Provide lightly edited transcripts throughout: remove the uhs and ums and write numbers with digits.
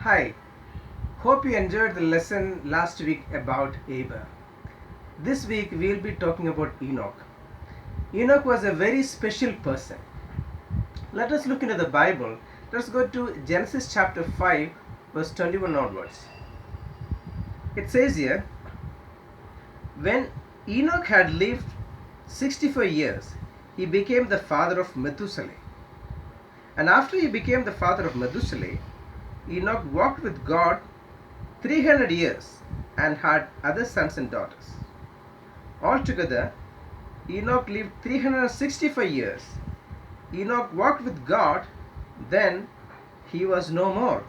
Hi, hope you enjoyed the lesson last week about Abel. This week we will be talking about Enoch. Enoch was a very special person. Let us look into the Bible. Let's go to Genesis chapter 5, verse 21 onwards. It says here, when Enoch had lived 64 years, he became the father of Methuselah. And after he became the father of Methuselah, Enoch walked with God 300 years and had other sons and daughters. Altogether, Enoch lived 365 years. Enoch walked with God, then he was no more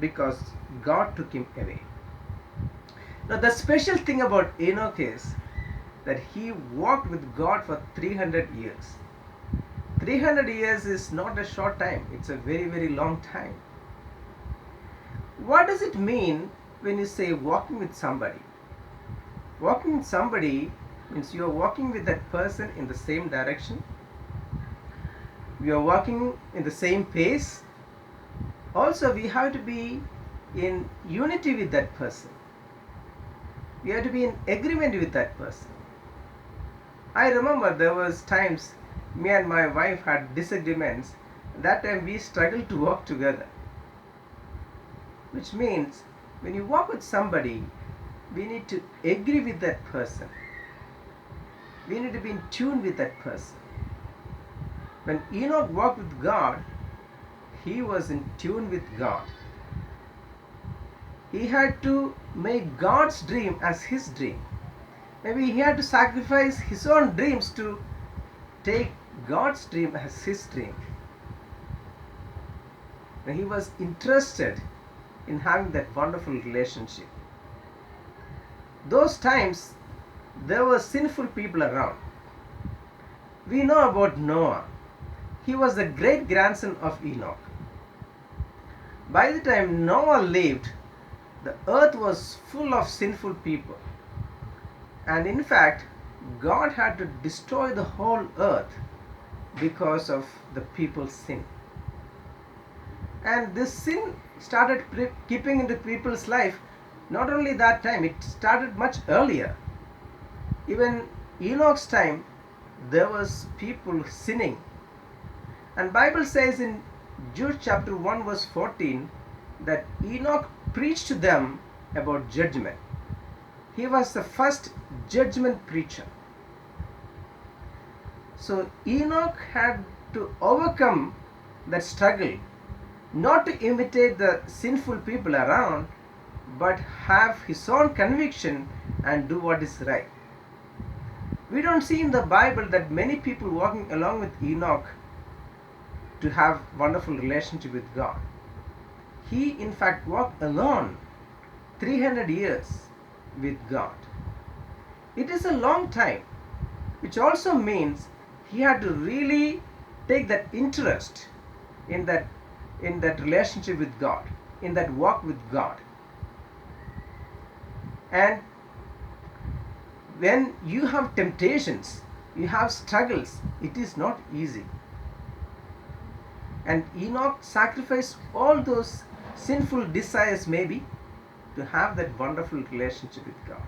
because God took him away. Now, the special thing about Enoch is that he walked with God for 300 years. 300 years is not a short time, it's a very, very long time. What does it mean when you say walking with somebody? Walking with somebody means you are walking with that person in the same direction. You are walking in the same pace. Also, we have to be in unity with that person. We have to be in agreement with that person. I remember there was times me and my wife had disagreements. That time we struggled to walk together. Which means when you walk with somebody, we need to agree with that person. We need to be in tune with that person. When Enoch walked with God, he was in tune with God. He had to make God's dream as his dream. Maybe he had to sacrifice his own dreams to take God's dream as his dream. And he was interested in having that wonderful relationship. Those times, there were sinful people around. We know about Noah. He was the great grandson of Enoch. By the time Noah lived, the earth was full of sinful people. And in fact, God had to destroy the whole earth because of the people's sin. And this sin started keeping into people's life. Not only that time, it started much earlier. Even Enoch's time, there was people sinning. And Bible says in Jude chapter 1 verse 14 that Enoch preached to them about judgment. He was the first judgment preacher. So Enoch had to overcome that struggle, not to imitate the sinful people around, but have his own conviction and do what is right. We don't see in the Bible that many people walking along with Enoch to have wonderful relationship with God. He in fact walked alone 300 years with God. It is a long time, which also means he had to really take that interest in that relationship with God, in that walk with God. And when you have temptations, you have struggles, it is not easy. And Enoch sacrificed all those sinful desires maybe to have that wonderful relationship with God.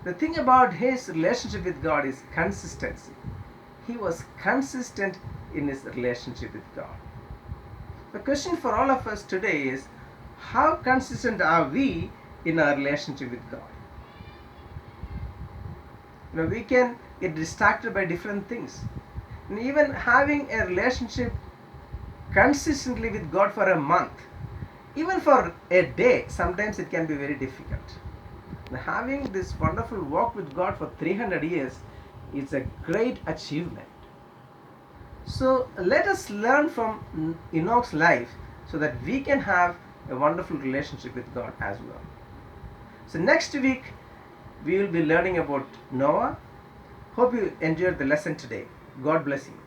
The thing about his relationship with God is consistency. He was consistent in his relationship with God. The question for all of us today is, how consistent are we in our relationship with God? We can get distracted by different things. And even having a relationship consistently with God for a month, even for a day, sometimes it can be very difficult. And having this wonderful walk with God for 300 years is a great achievement. So let us learn from Enoch's life so that we can have a wonderful relationship with God as well. So next week we will be learning about Noah. Hope you enjoyed the lesson today. God bless you.